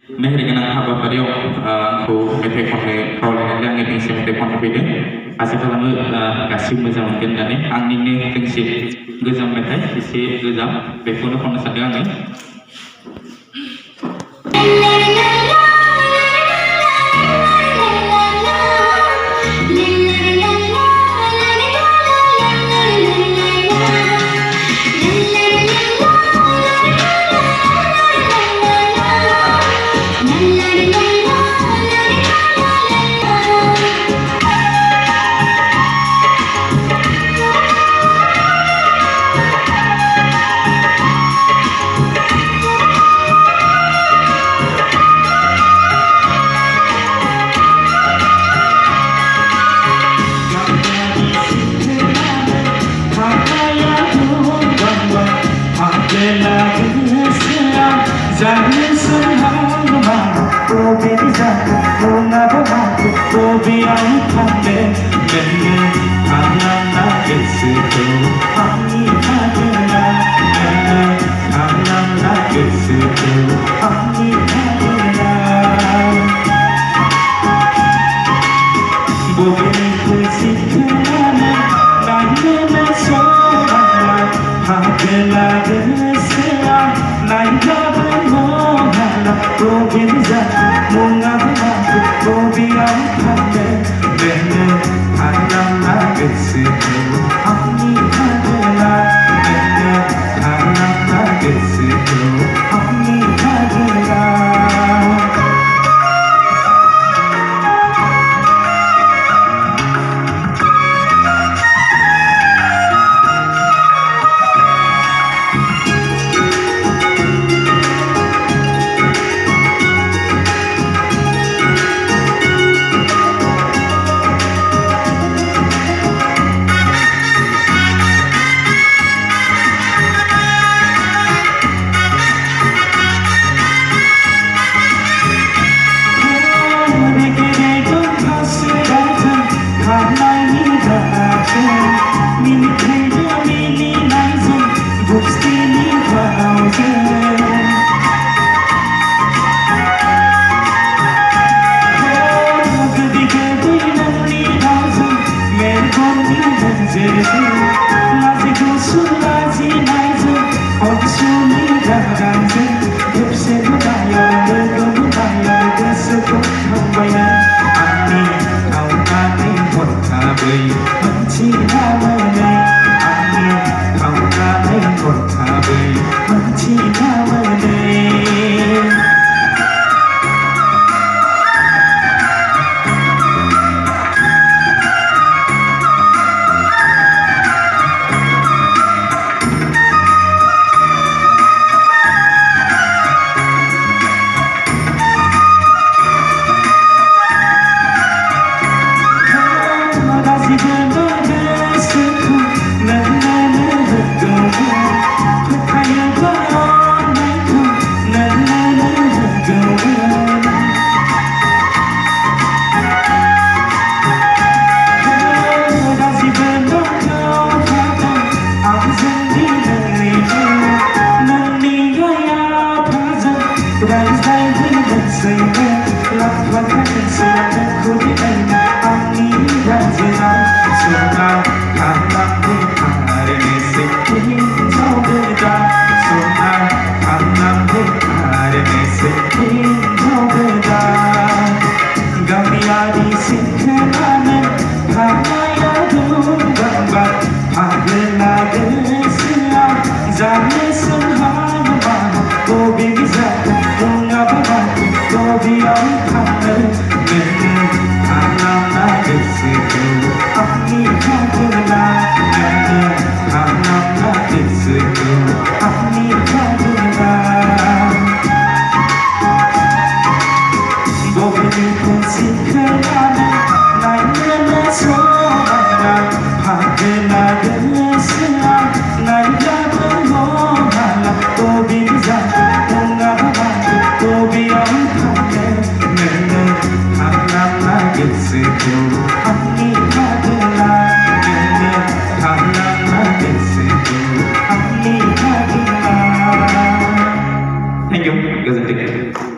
मेहरगोनां हाबाफारियाव आंखौ मेथाइ खननो खावलायनानै आङो दोंसे मेथाइ खननो फैदों। आसा खालामो गासिबो मोजां मोनगोन होननानै आंनिनो दोंसे गोजाम मेथाइ एसे गोजाम बेखौनो खननो सानदों आङो। Jangan selalu kau berikan, kau nak aku, kau biar pandai, dengan anak kesitu, kami adalah, dengan anak kesitu, kami adalah. Boleh kusikan, nanya soal, adalah desanya, nanya. Kau bisa mengapa kau biar pandai dengan anak kesitu kami adalah dengan anak kesitu kami adalah. Thank you. Goodbye.